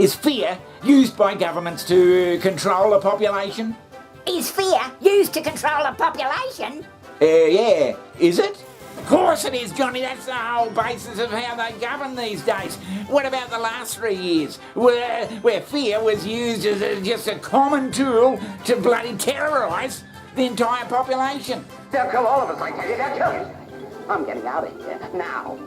Is fear used by governments to control the population? Is fear used to control the population? Yeah. Is it? Of course it is, Johnny. That's the whole basis of how they govern these days. What about the last 3 years, where fear was used as just a common tool to bloody terrorise the entire population? They'll kill all of us, I tell you. They'll kill us. I'm getting out of here now.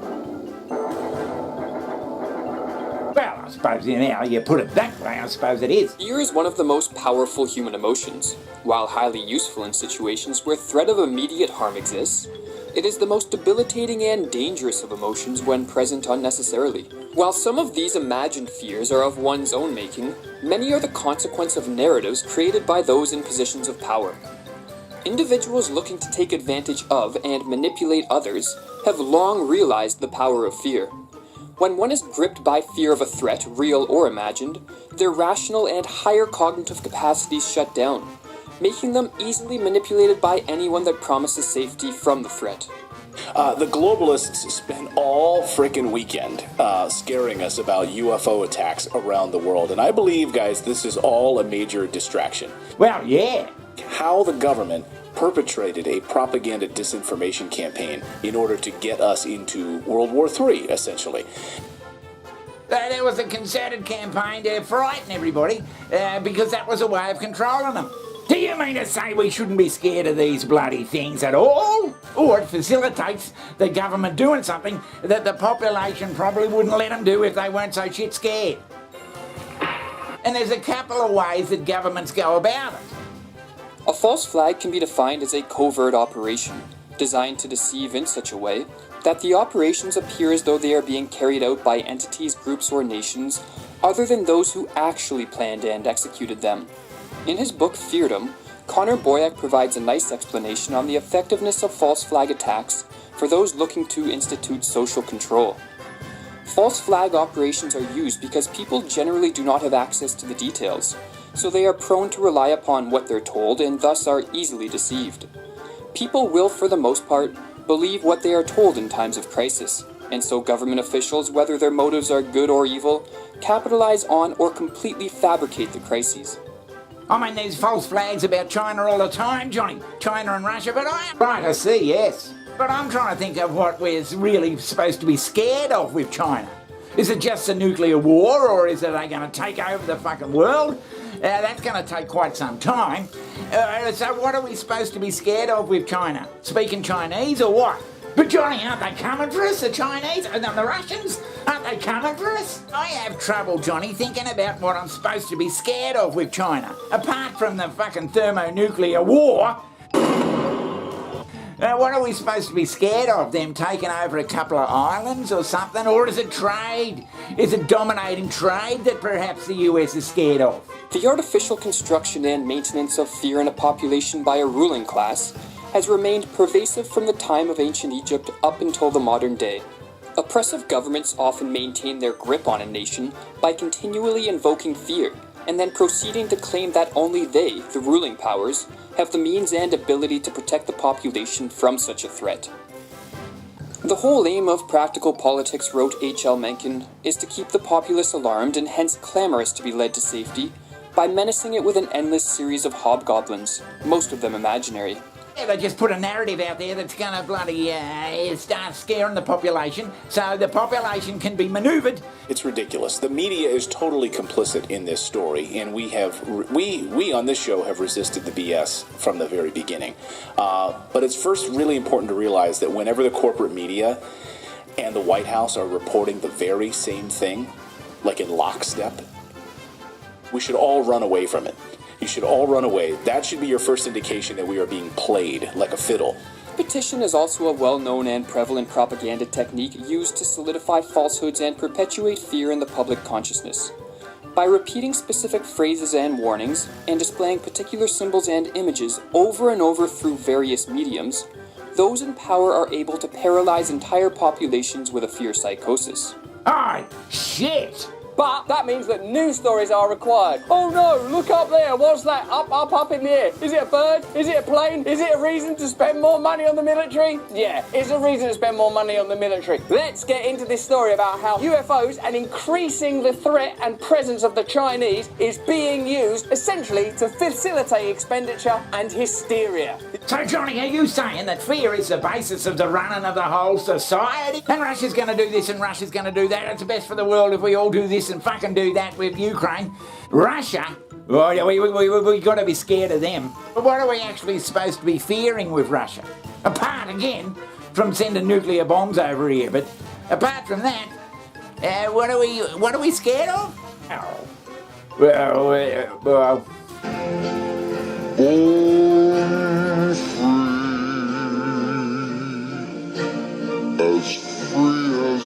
Well, I suppose now you put it that way, I suppose it is. Fear is one of the most powerful human emotions. While highly useful in situations where threat of immediate harm exists, it is the most debilitating and dangerous of emotions when present unnecessarily. While some of these imagined fears are of one's own making, many are the consequence of narratives created by those in positions of power. Individuals looking to take advantage of and manipulate others have long realized the power of fear. When one is gripped by fear of a threat, real or imagined, their rational and higher cognitive capacities shut down, making them easily manipulated by anyone that promises safety from the threat. The globalists spent all frickin' weekend scaring us about UFO attacks around the world, and I believe, guys, this is all a major distraction. Well, yeah. How the government perpetrated a propaganda disinformation campaign in order to get us into World War III, essentially. There was a concerted campaign to frighten everybody because that was a way of controlling them. Do you mean to say we shouldn't be scared of these bloody things at all? Or it facilitates the government doing something that the population probably wouldn't let them do if they weren't so shit scared. And there's a couple of ways that governments go about it. A false flag can be defined as a covert operation, designed to deceive in such a way that the operations appear as though they are being carried out by entities, groups, or nations other than those who actually planned and executed them. In his book Feardom, Connor Boyack provides a nice explanation on the effectiveness of false flag attacks for those looking to institute social control. False flag operations are used because people generally do not have access to the details, so they are prone to rely upon what they're told and thus are easily deceived. People will, for the most part, believe what they are told in times of crisis, and so government officials, whether their motives are good or evil, capitalize on or completely fabricate the crises. I mean, there's false flags about China all the time, Johnny. China and Russia, but I see, yes. But I'm trying to think of what we're really supposed to be scared of with China. Is it just a nuclear war, or is it they going to take over the fucking world? That's going to take quite some time. So what are we supposed to be scared of with China? Speaking Chinese or what? But Johnny, aren't they coming for us, the Chinese and the Russians? Aren't they coming for us? I have trouble, Johnny, thinking about what I'm supposed to be scared of with China. Apart from the fucking thermonuclear war. What are we supposed to be scared of? Them taking over a couple of islands or something? Or is it trade? Is it dominating trade that perhaps the US is scared of? The artificial construction and maintenance of fear in a population by a ruling class has remained pervasive from the time of ancient Egypt up until the modern day. Oppressive governments often maintain their grip on a nation by continually invoking fear, and then proceeding to claim that only they, the ruling powers, have the means and ability to protect the population from such a threat. The whole aim of practical politics, wrote H.L. Mencken, is to keep the populace alarmed and hence clamorous to be led to safety by menacing it with an endless series of hobgoblins, most of them imaginary. Yeah, they just put a narrative out there that's going to bloody start scaring the population so the population can be manoeuvred. It's ridiculous. The media is totally complicit in this story, and we on this show have resisted the BS from the very beginning. But it's first really important to realize that whenever the corporate media and the White House are reporting the very same thing, like in lockstep, we should all run away from it. You should all run away. That should be your first indication that we are being played like a fiddle. Repetition is also a well-known and prevalent propaganda technique used to solidify falsehoods and perpetuate fear in the public consciousness. By repeating specific phrases and warnings, and displaying particular symbols and images over and over through various mediums, those in power are able to paralyze entire populations with a fear psychosis. Oh, shit! But that means that new stories are required. Oh no, look up there. What's that? Up in the air. Is it a bird? Is it a plane? Is it a reason to spend more money on the military? Yeah, it's a reason to spend more money on the military. Let's get into this story about how UFOs and increasing the threat and presence of the Chinese is being used essentially to facilitate expenditure and hysteria. So, Johnny, are you saying that fear is the basis of the running of the whole society? And Russia's going to do this and Russia's going to do that. It's the best for the world if we all do this and fucking do that with Ukraine. Russia? Well, we got to be scared of them. But what are we actually supposed to be fearing with Russia? Apart, again, from sending nuclear bombs over here. But apart from that, what are we scared of? Oh. Well.